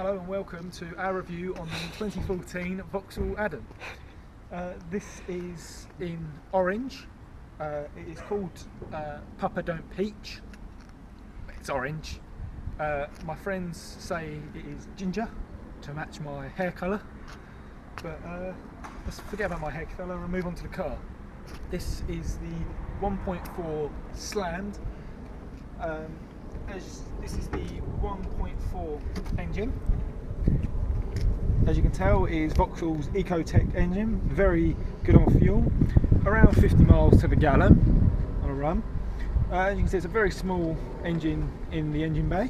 Hello and welcome to our review on the 2014 Vauxhall Adam. This is in orange. It is called Papa Don't Peach. It's orange. My friends say it is ginger to match my hair colour, but let's forget about my hair colour and move on to the car. This is the 1.4 slammed. This is the 1.4 engine. As you can tell, it is Vauxhall's Ecotec engine, very good on fuel, around 50 miles to the gallon on a run. As you can see, it's a very small engine in the engine bay.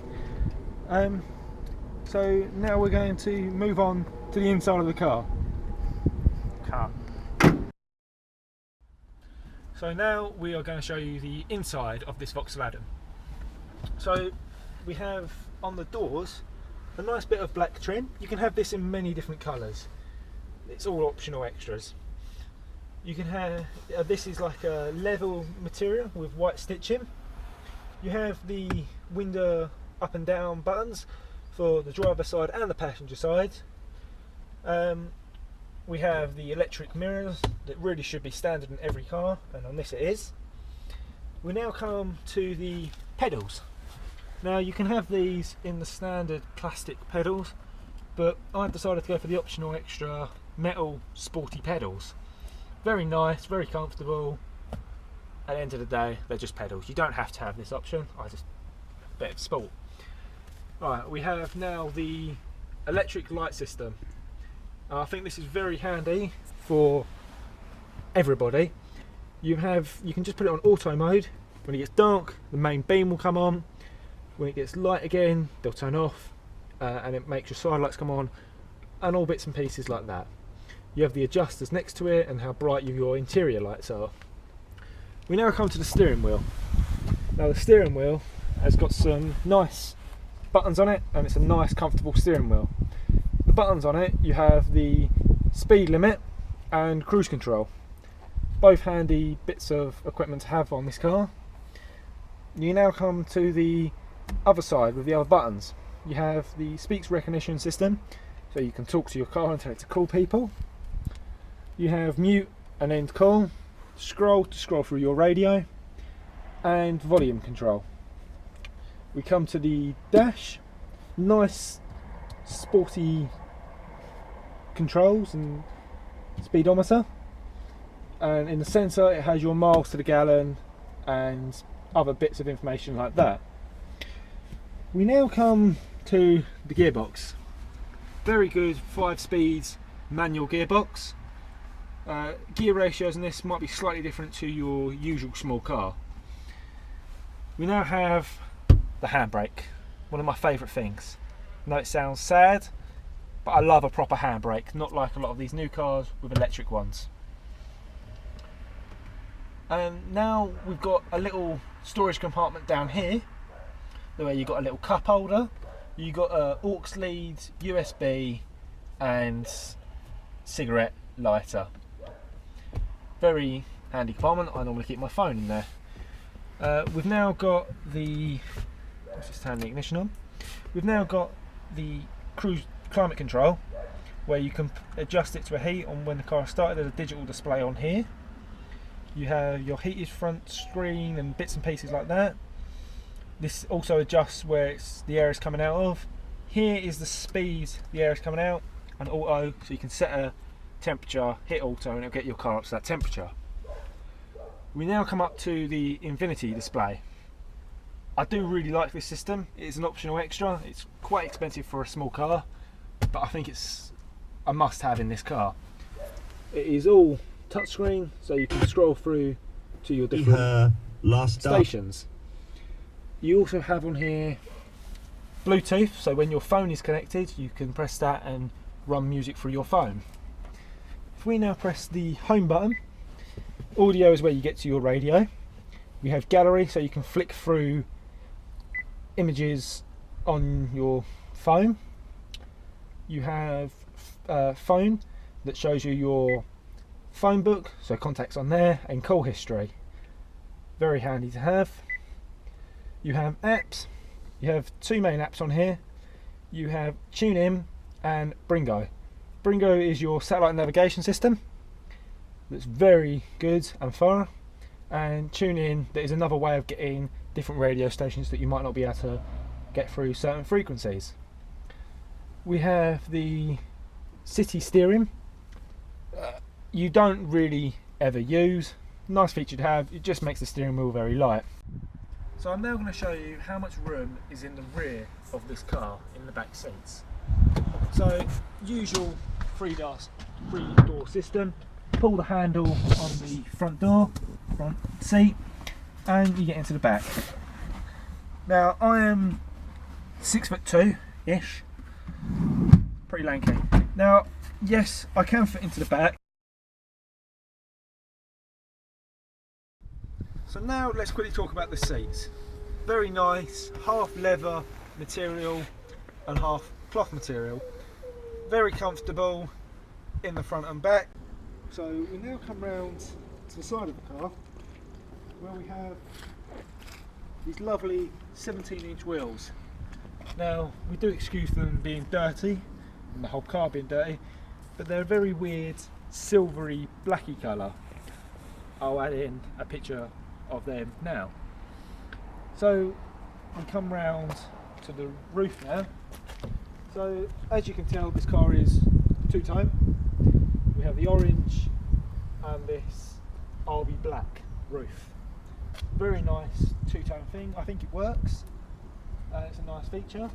So now we're going to move on to the inside of the car. So now we are going to show you the inside of this Vauxhall Adam. So we have on the doors a nice bit of black trim. You can have this in many different colours. It's all optional extras. You can have this is like a leather material with white stitching. You have the window up and down buttons for the driver side and the passenger side. We have the electric mirrors that really should be standard in every car, and on this it is. We now come to the pedals. Now you can have these in the standard plastic pedals, but I've decided to go for the optional extra metal sporty pedals. Very nice, very comfortable. At the end of the day, they're just pedals. You don't have to have this option. I just bit of sport. Right, we have now the electric light system. I think this is very handy for everybody. You can just put it on auto mode. When it gets dark, the main beam will come on. When it gets light again, they'll turn off, and it makes your side lights come on, and all bits and pieces like that. You have the adjusters next to it and how bright your interior lights are. We now come to the steering wheel. Now the steering wheel has got some nice buttons on it, and it's a nice comfortable steering wheel. The buttons on it, you have the speed limit and cruise control. Both handy bits of equipment to have on this car. You now come to the other side with the other buttons. You have the speech recognition system, so you can talk to your car and tell it to call people. You have mute and end call, scroll to scroll through your radio, and volume control. We come to the dash. Nice sporty controls and speedometer, and in the centre it has your miles to the gallon and other bits of information like that. We now come to the gearbox. Very good 5 speeds manual gearbox. Gear ratios in this might be slightly different to your usual small car. We now have the handbrake, one of my favourite things. I know it sounds sad, but I love a proper handbrake, not like a lot of these new cars with electric ones. And now we've got a little storage compartment down here, where you've got a little cup holder, you've got a aux lead, USB and cigarette lighter. Very handy compartment. I normally keep my phone in there. We've now got the, let's just turn the ignition on. We've now got the cruise climate control, where you can adjust it to a heat on when the car started. There's a digital display on here. You have your heated front screen and bits and pieces like that. This also adjusts where the air is coming out of. Here is the speed the air is coming out, and auto, so you can set a temperature, hit auto, and it'll get your car up to that temperature. We now come up to the Infinity display. I do really like this system. It is an optional extra. It's quite expensive for a small car, but I think it's a must-have in this car. It is all touchscreen, so you can scroll through to your different stations. You also have on here Bluetooth, so when your phone is connected, you can press that and run music through your phone. If we now press the home button, audio is where you get to your radio. We have gallery, so you can flick through images on your phone. You have phone that shows you your phone book, so contacts on there, and call history. Very handy to have. You have apps. You have 2 main apps on here. you have TuneIn and Bringo. Bringo is your satellite navigation system that's very good and thorough, and TuneIn, that is another way of getting different radio stations that you might not be able to get through certain frequencies. We have the city steering. You don't really ever use. Nice feature to have, it just makes the steering wheel very light. So I'm now going to show you how much room is in the rear of this car, in the back seats. So, usual three-door system. Pull the handle on the front seat, and you get into the back. Now, I am 6'2"-ish, pretty lanky. Now, yes, I can fit into the back. So now let's quickly talk about the seats. Very nice, half leather material and half cloth material. Very comfortable in the front and back. So we now come round to the side of the car, where we have these lovely 17-inch wheels. Now, we do excuse them being dirty, and the whole car being dirty, but they're a very weird silvery blacky colour. I'll add in a picture of them now. So we come round to the roof now. So as you can tell, this car is two-tone. We have the orange and this RB black roof. Very nice two-tone thing. I think it works. It's a nice feature.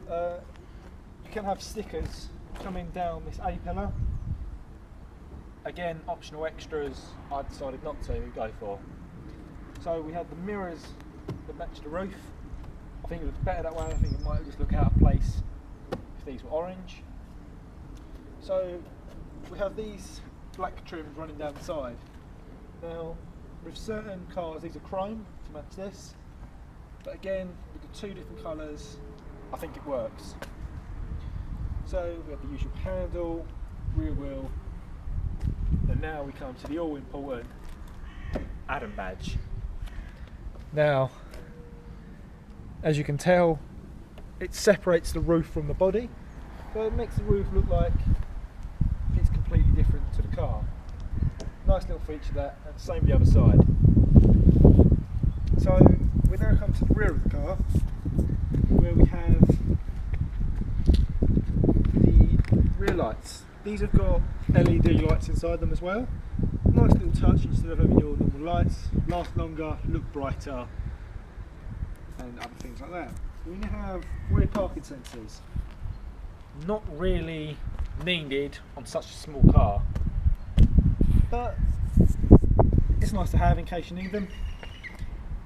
You can have stickers coming down this A pillar. Again, optional extras I decided not to go for. So we have the mirrors that match the roof. I think it looks better that way. I think it might just look out of place if these were orange. So we have these black trims running down the side. Now, with certain cars, these are chrome to match this, but again, with the two different colours, I think it works. So we have the usual handle, rear wheel, and now we come to the all important Adam badge. Now, as you can tell, it separates the roof from the body, so it makes the roof look like it's completely different to the car. Nice little feature that, and same the other side. So we now come to the rear of the car, where we have the rear lights. These have got LED lights inside them as well. Nice little touch instead of having your normal lights. Last longer, look brighter, and other things like that. We now have rear parking sensors. Not really needed on such a small car, but it's nice to have in case you need them.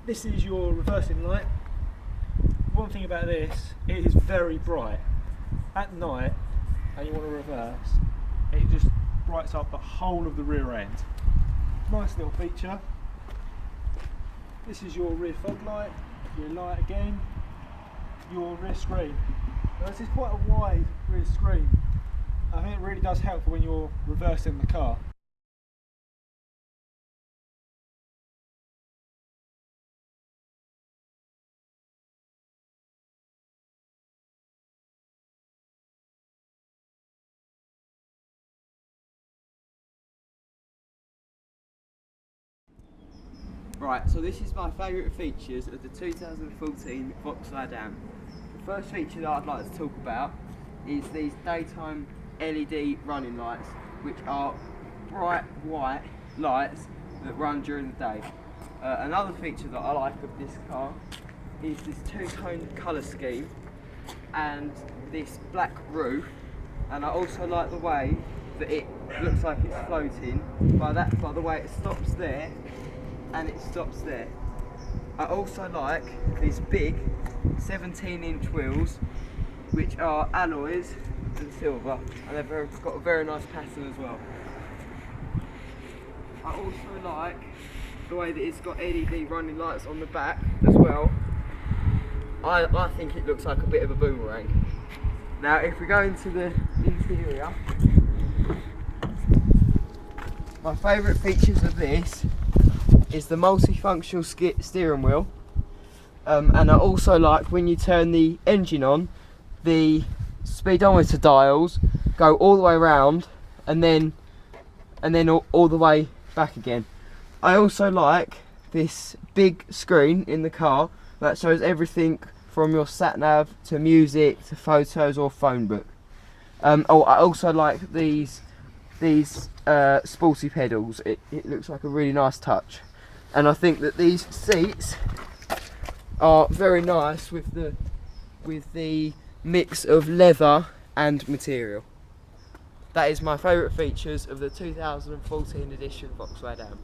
This is your reversing light. One thing about this, it is very bright. At night, and you want to reverse, it just brights up the whole of the rear end. Nice little feature. This is your rear fog light, your light again, your rear screen. Now this is quite a wide rear screen. I think it really does help when you're reversing the car. Right, so this is my favourite features of the 2014 Vauxhall Adam. The first feature that I'd like to talk about is these daytime LED running lights, which are bright white lights that run during the day. Another feature that I like of this car is this two-tone colour scheme and this black roof, and I also like the way that it looks like it's floating by the way it stops there and it stops there. I also like these big 17-inch wheels, which are alloys and silver, and they've got a very nice pattern as well. I also like the way that it's got LED running lights on the back as well. I think it looks like a bit of a boomerang. Now if we go into the interior, my favourite features of this is the multifunctional steering wheel, and I also like when you turn the engine on the speedometer dials go all the way around and then all the way back again. I also like this big screen in the car that shows everything from your sat nav to music to photos or phone book. I also like these sporty pedals. It looks like a really nice touch, and I think that these seats are very nice with the mix of leather and material. That is my favourite features of the 2014 edition Vauxhall Adam.